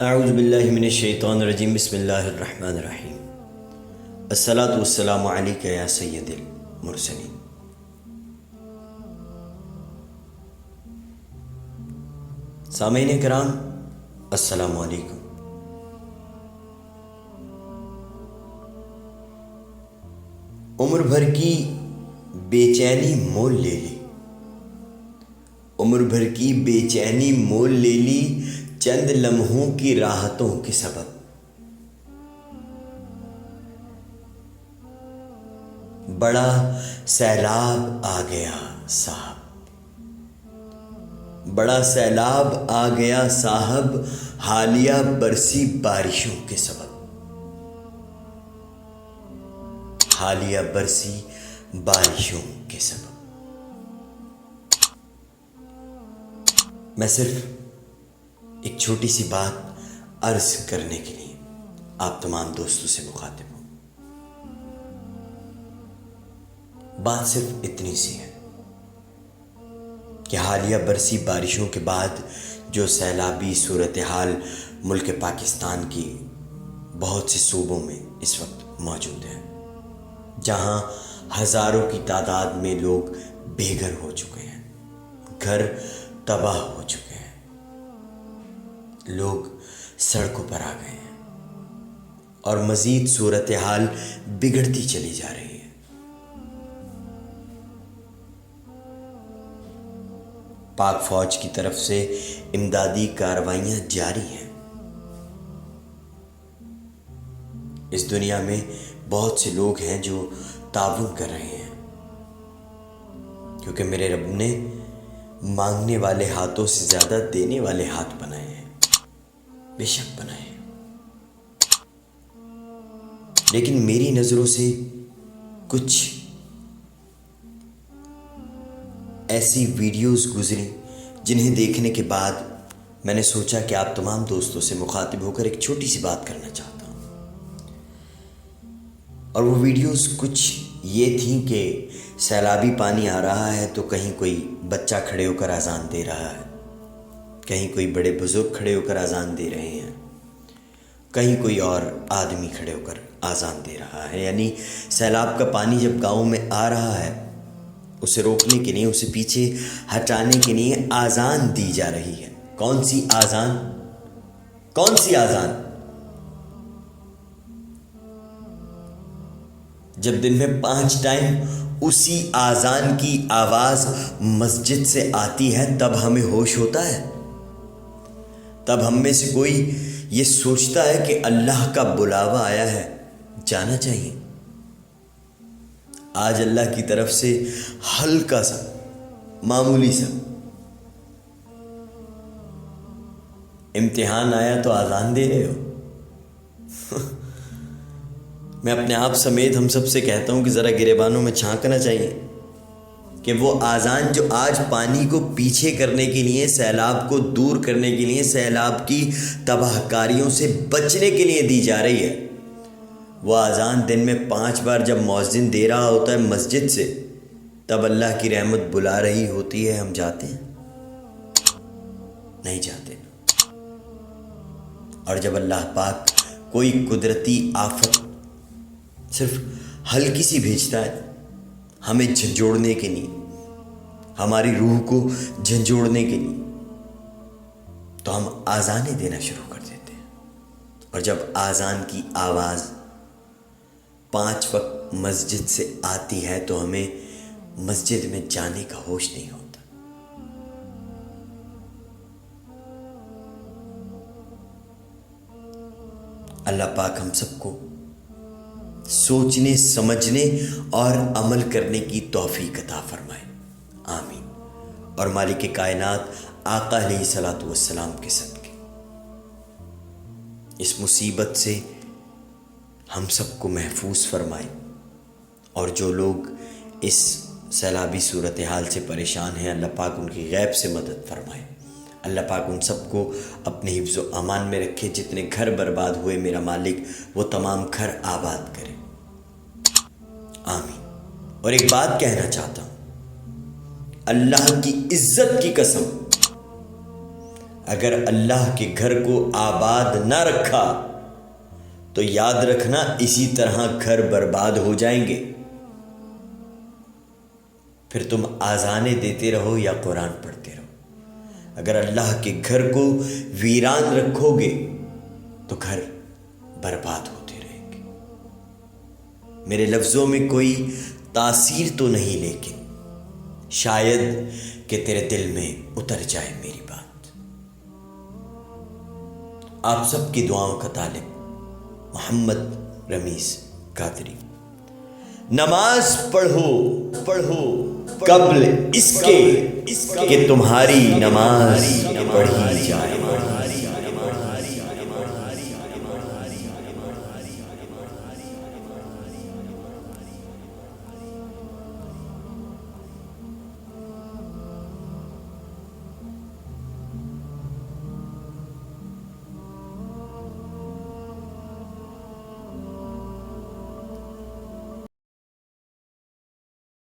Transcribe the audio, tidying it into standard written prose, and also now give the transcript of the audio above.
اعوذ باللہ من الشیطان الرجیم بسم اللہ الرحمن الرحیم الصلاۃ والسلام علیک یا سید المرسلین۔ سامعین کرام السلام علیکم۔ عمر بھر کی بے چینی مول لے لی، عمر بھر کی بے چینی مول لے لی، چند لمحوں کی راحتوں کے سبب۔ بڑا سیلاب آ گیا صاحب، بڑا سیلاب آ گیا صاحب، حالیہ برسی بارشوں کے سبب، حالیہ برسی بارشوں کے سبب۔ میں صرف ایک چھوٹی سی بات عرض کرنے کے لیے آپ تمام دوستوں سے مخاطب ہوں۔ بات صرف اتنی سی ہے کہ حالیہ برسی بارشوں کے بعد جو سیلابی صورتحال ملک پاکستان کی بہت سے صوبوں میں اس وقت موجود ہے، جہاں ہزاروں کی تعداد میں لوگ بے گھر ہو چکے ہیں، گھر تباہ ہو چکے ہیں، لوگ سڑکوں پر آ گئے ہیں اور مزید صورتحال بگڑتی چلی جا رہی ہے۔ پاک فوج کی طرف سے امدادی کارروائیاں جاری ہیں۔ اس دنیا میں بہت سے لوگ ہیں جو تعاون کر رہے ہیں، کیونکہ میرے رب نے مانگنے والے ہاتھوں سے زیادہ دینے والے ہاتھ بنائے ہیں، بے شک بنائے ہیں۔ لیکن میری نظروں سے کچھ ایسی ویڈیوز گزری جنہیں دیکھنے کے بعد میں نے سوچا کہ آپ تمام دوستوں سے مخاطب ہو کر ایک چھوٹی سی بات کرنا چاہتا ہوں۔ اور وہ ویڈیوز کچھ یہ تھیں کہ سیلابی پانی آ رہا ہے تو کہیں کوئی بچہ کھڑے ہو کر اذان دے رہا ہے، کہیں کوئی بڑے بزرگ کھڑے ہو کر اذان دے رہے ہیں، کہیں کوئی اور آدمی کھڑے ہو کر اذان دے رہا ہے۔ یعنی سیلاب کا پانی جب گاؤں میں آ رہا ہے، اسے روکنے کے لیے، اسے پیچھے ہٹانے کے لیے اذان دی جا رہی ہے۔ کون سی اذان؟ کون سی اذان؟ جب دن میں 5 ٹائم اسی اذان کی آواز مسجد سے آتی ہے تب ہمیں ہوش ہوتا ہے، تب ہم میں سے کوئی یہ سوچتا ہے کہ اللہ کا بلاوا آیا ہے، جانا چاہیے۔ آج اللہ کی طرف سے ہلکا سا، معمولی سا امتحان آیا تو اذان دے رہے ہو۔ میں اپنے آپ سمیت ہم سب سے کہتا ہوں کہ ذرا گریبانوں میں جھانکنا چاہیے کہ وہ اذان جو آج پانی کو پیچھے کرنے کے لیے، سیلاب کو دور کرنے کے لیے، سیلاب کی تباہ کاریوں سے بچنے کے لیے دی جا رہی ہے، وہ اذان دن میں 5 بار جب مؤذن دے رہا ہوتا ہے مسجد سے، تب اللہ کی رحمت بلا رہی ہوتی ہے، ہم جاتے ہیں؟ نہیں جاتے۔ اور جب اللہ پاک کوئی قدرتی آفت صرف ہلکی سی بھیجتا ہے ہمیں جھنجھوڑنے کے لیے، ہماری روح کو جھنجھوڑنے کے لیے، تو ہم اذانیں دینا شروع کر دیتے ہیں۔ اور جب اذان کی آواز 5 وقت مسجد سے آتی ہے تو ہمیں مسجد میں جانے کا ہوش نہیں ہوتا۔ اللہ پاک ہم سب کو سوچنے، سمجھنے اور عمل کرنے کی توفیق عطا فرمائے، آمین۔ اور مالک کائنات آقا علیہ الصلوۃ والسلام کے صدقے اس مصیبت سے ہم سب کو محفوظ فرمائے، اور جو لوگ اس سیلابی صورتحال سے پریشان ہیں، اللہ پاک ان کی غیب سے مدد فرمائے، اللہ پاک ان سب کو اپنے حفظ و امان میں رکھے۔ جتنے گھر برباد ہوئے میرا مالک وہ تمام گھر آباد کرے، آمین۔ اور ایک بات کہنا چاہتا ہوں، اللہ کی عزت کی قسم، اگر اللہ کے گھر کو آباد نہ رکھا تو یاد رکھنا اسی طرح گھر برباد ہو جائیں گے. پھر تم آذانیں دیتے رہو یا قرآن پڑھتے رہو. اگر اللہ کے گھر کو ویران رکھو گے تو گھر برباد ہوتے رہیں گے. میرے لفظوں میں کوئی تاثیر تو نہیں، لیکن شاید کہ تیرے دل میں اتر جائے میری بات. آپ سب کی دعاؤں کا طالب محمد رمیز قادری. نماز پڑھو قبل اس کے کہ تمہاری نماز پڑھی جائے.